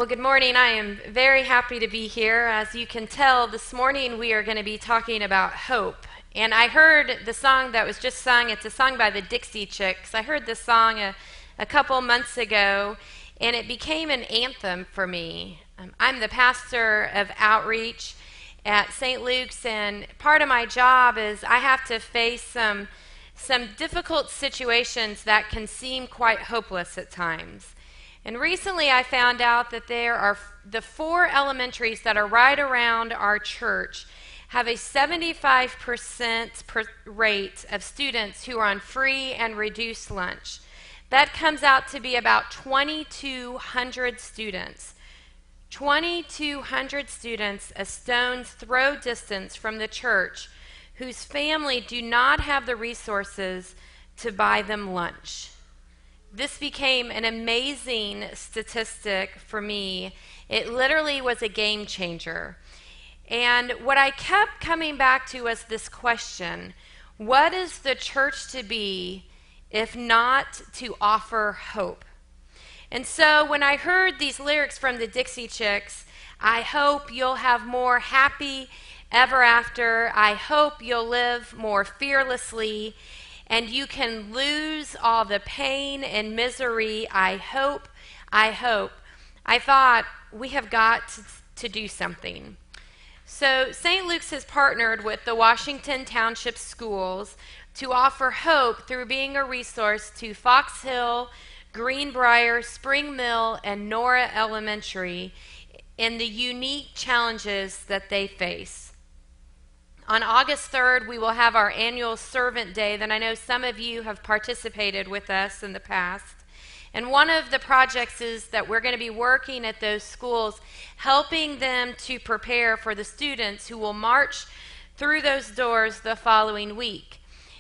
Well, good morning. I am very happy to be here. As you can tell, this morning we are going to be talking about hope. And I heard the song that was just sung. It's a song by the Dixie Chicks. I heard this song a couple months ago, and it became an anthem for me. I'm the pastor of outreach at St. Luke's, and part of my job is I have to face some difficult situations that can seem quite hopeless at times. And recently I found out that there are the 4 elementaries that are right around our church have a 75% rate of students who are on free and reduced lunch. That comes out to be about 2,200 students. 2,200 students a stone's throw distance from the church whose family do not have the resources to buy them lunch. This became an amazing statistic for me. It literally was a game changer. And what I kept coming back to was this question: what is the church to be if not to offer hope? And so when I heard these lyrics from the Dixie Chicks, I hope you'll have more happy ever after. I hope you'll live more fearlessly, and you can lose all the pain and misery. I hope. I thought, we have got to do something. So St. Luke's has partnered with the Washington Township Schools to offer hope through being a resource to Fox Hill, Greenbrier, Spring Mill, and Nora Elementary in the unique challenges that they face. On August 3rd, we will have our annual Servant Day that I know some of you have participated with us in the past. And one of the projects is that we're going to be working at those schools, helping them to prepare for the students who will march through those doors the following week.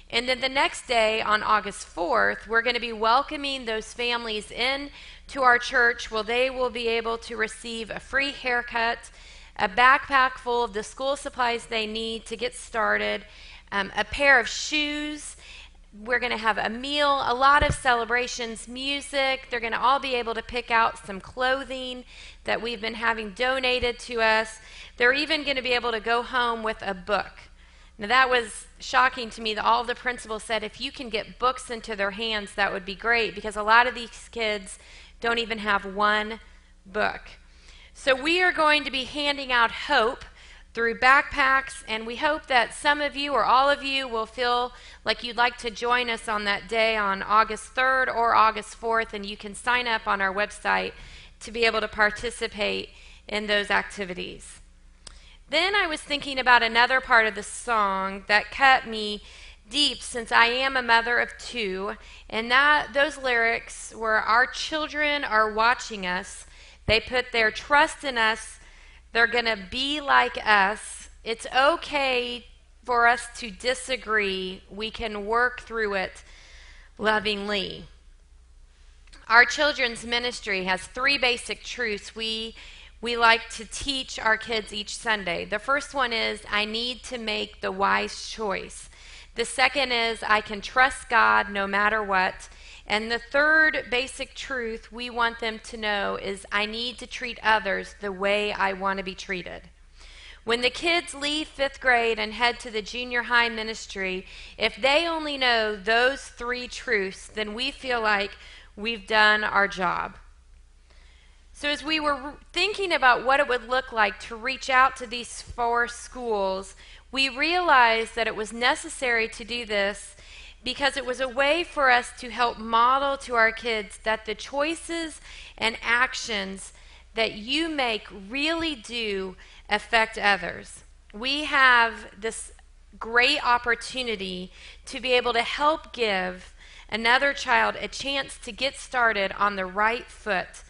And then the next day, on August 4th, we're going to be welcoming those families in to our church where they will be able to receive a free haircut, a backpack full of the school supplies they need to get started, a pair of shoes. We're going to have a meal, a lot of celebrations, music. They're going to all be able to pick out some clothing that we've been having donated to us. They're even going to be able to go home with a book. Now that was shocking to me that all of the principals said if you can get books into their hands, that would be great, because a lot of these kids don't even have one book. So we are going to be handing out hope through backpacks, and we hope that some of you or all of you will feel like you'd like to join us on that day on August 3rd or August 4th, and you can sign up on our website to be able to participate in those activities. Then I was thinking about another part of the song that cut me deep, since I am a mother of 2, and those lyrics were, our children are watching us. They put their trust in us. They're going to be like us. It's okay for us to disagree. We can work through it lovingly. Our children's ministry has 3 basic truths we like to teach our kids each Sunday. The first one is, I need to make the wise choice. The second is, I can trust God no matter what. And the third basic truth we want them to know is, I need to treat others the way I want to be treated. When the kids leave 5th grade and head to the junior high ministry, if they only know those 3 truths, then we feel like we've done our job. So as we were thinking about what it would look like to reach out to these 4 schools, we realized that it was necessary to do this because it was a way for us to help model to our kids that the choices and actions that you make really do affect others. We have this great opportunity to be able to help give another child a chance to get started on the right foot.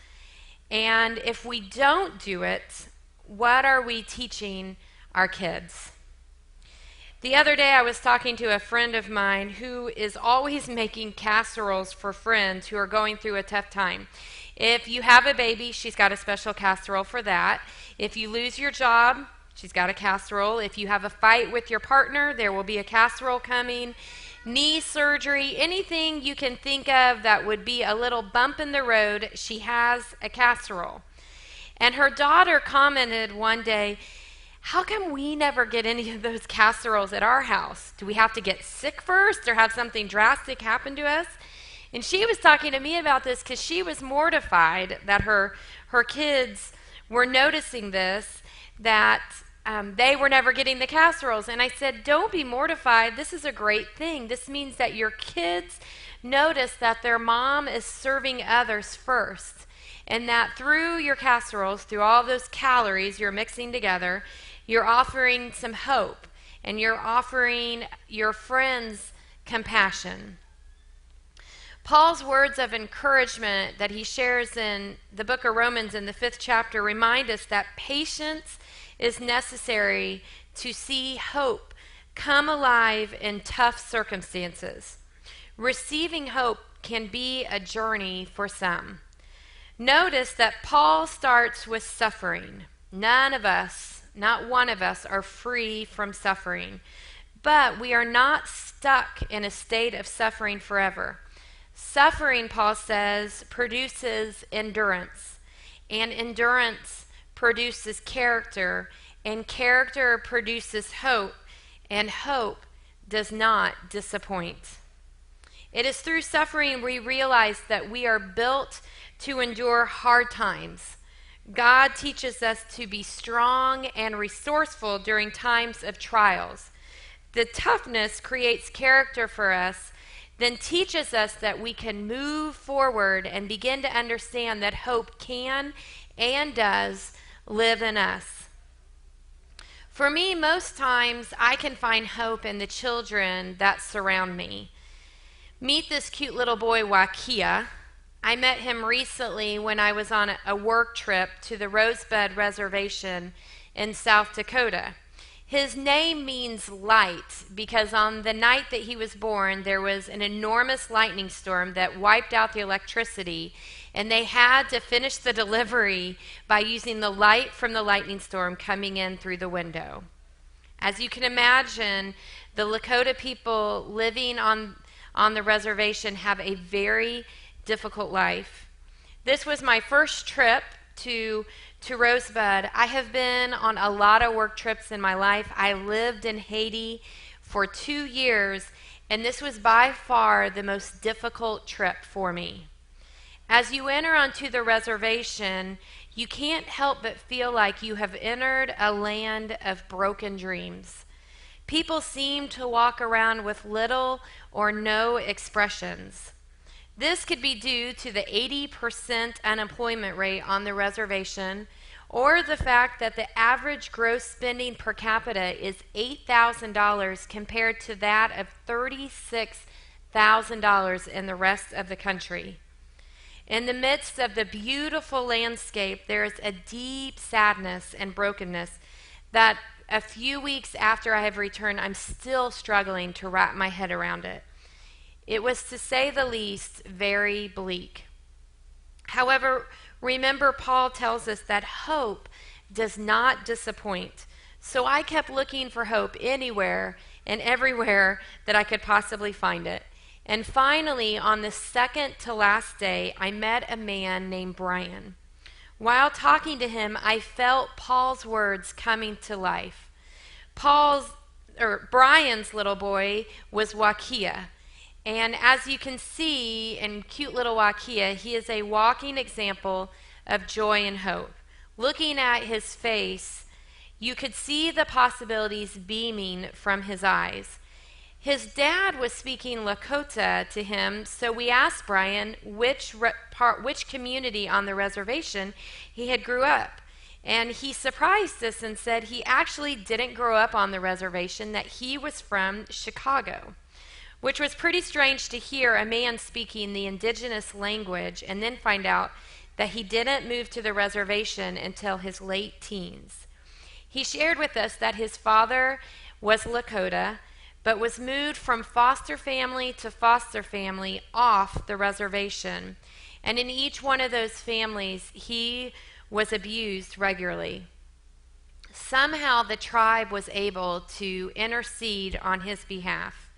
And if we don't do it, what are we teaching our kids? The other day I was talking to a friend of mine who is always making casseroles for friends who are going through a tough time. If you have a baby, she's got a special casserole for that. If you lose your job, she's got a casserole. If you have a fight with your partner, there will be a casserole coming. Knee surgery, anything you can think of that would be a little bump in the road, she has a casserole. And her daughter commented one day, "How come we never get any of those casseroles at our house? Do we have to get sick first or have something drastic happen to us?" And she was talking to me about this because she was mortified that her kids were noticing this, that they were never getting the casseroles. And I said, "Don't be mortified. This is a great thing. This means that your kids notice that their mom is serving others first, and that through your casseroles, through all those calories you're mixing together, you're offering some hope, and you're offering your friends compassion." Paul's words of encouragement that he shares in the book of Romans in the 5th chapter remind us that patience is necessary to see hope come alive in tough circumstances. Receiving hope can be a journey for some. Notice that Paul starts with suffering. None of us, not one of us, are free from suffering. But we are not stuck in a state of suffering forever. Suffering, Paul says, produces endurance, and endurance produces character, and character produces hope, and hope does not disappoint. It is through suffering we realize that we are built to endure hard times. God teaches us to be strong and resourceful during times of trials. The toughness creates character for us, then teaches us that we can move forward and begin to understand that hope can and does live in us. For me, most times I can find hope in the children that surround me. Meet this cute little boy, Wakia. I met him recently when I was on a work trip to the Rosebud Reservation in South Dakota. His name means light because on the night that he was born, there was an enormous lightning storm that wiped out the electricity, and they had to finish the delivery by using the light from the lightning storm coming in through the window. As you can imagine, the Lakota people living on the reservation have a very difficult life. This was my first trip to Rosebud. I have been on a lot of work trips in my life. I lived in Haiti for 2 years, and this was by far the most difficult trip for me. As you enter onto the reservation, you can't help but feel like you have entered a land of broken dreams. People seem to walk around with little or no expressions. This could be due to the 80% unemployment rate on the reservation, or the fact that the average gross spending per capita is $8,000 compared to that of $36,000 in the rest of the country. In the midst of the beautiful landscape, there is a deep sadness and brokenness that a few weeks after I have returned, I'm still struggling to wrap my head around it. It was, to say the least, very bleak. However, remember, Paul tells us that hope does not disappoint. So I kept looking for hope anywhere and everywhere that I could possibly find it. And finally, on the second to last day, I met a man named Brian. While talking to him, I felt Paul's words coming to life. Brian's little boy was Wakia. And as you can see in cute little Wakia, he is a walking example of joy and hope. Looking at his face, you could see the possibilities beaming from his eyes. His dad was speaking Lakota to him, so we asked Brian which community on the reservation he had grew up. And he surprised us and said he actually didn't grow up on the reservation, that he was from Chicago, which was pretty strange to hear a man speaking the indigenous language and then find out that he didn't move to the reservation until his late teens. He shared with us that his father was Lakota, but was moved from foster family to foster family off the reservation. And in each one of those families, he was abused regularly. Somehow the tribe was able to intercede on his behalf.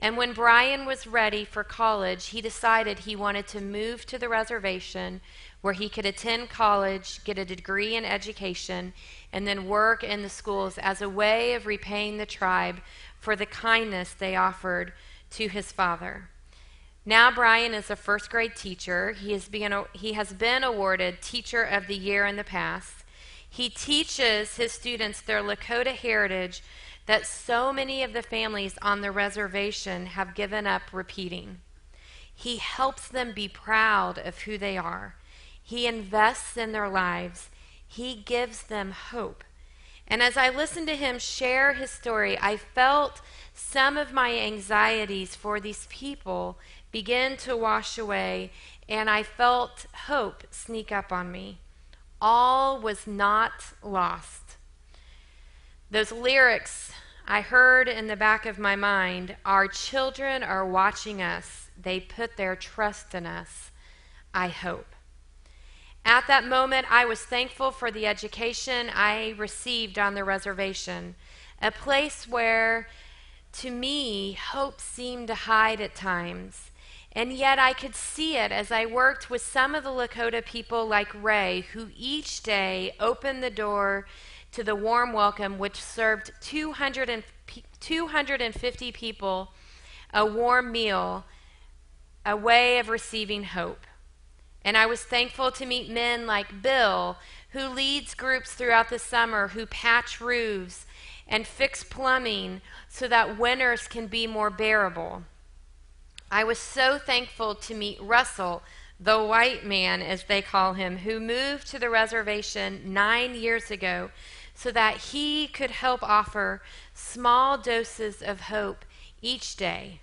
And when Brian was ready for college, he decided he wanted to move to the reservation where he could attend college, get a degree in education, and then work in the schools as a way of repaying the tribe for the kindness they offered to his father. Now Brian is a first grade teacher. He has been awarded Teacher of the Year in the past. He teaches his students their Lakota heritage that so many of the families on the reservation have given up repeating. He helps them be proud of who they are. He invests in their lives. He gives them hope. And as I listened to him share his story, I felt some of my anxieties for these people begin to wash away, and I felt hope sneak up on me. All was not lost. Those lyrics I heard in the back of my mind, our children are watching us. They put their trust in us. I hope. At that moment, I was thankful for the education I received on the reservation, a place where, to me, hope seemed to hide at times. And yet I could see it as I worked with some of the Lakota people like Ray, who each day opened the door to the warm welcome which served 250 people a warm meal, a way of receiving hope. And I was thankful to meet men like Bill, who leads groups throughout the summer who patch roofs and fix plumbing so that winters can be more bearable. I was so thankful to meet Russell, the white man, as they call him, who moved to the reservation 9 years ago so that he could help offer small doses of hope each day.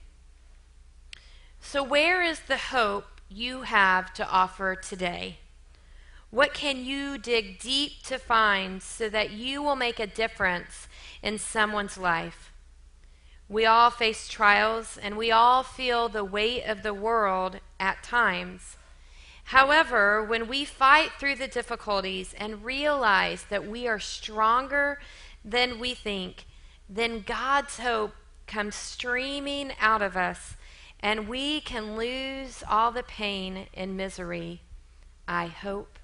So where is the hope you have to offer today? What can you dig deep to find so that you will make a difference in someone's life? We all face trials, and we all feel the weight of the world at times. However, when we fight through the difficulties and realize that we are stronger than we think, then God's hope comes streaming out of us, and we can lose all the pain and misery. I hope.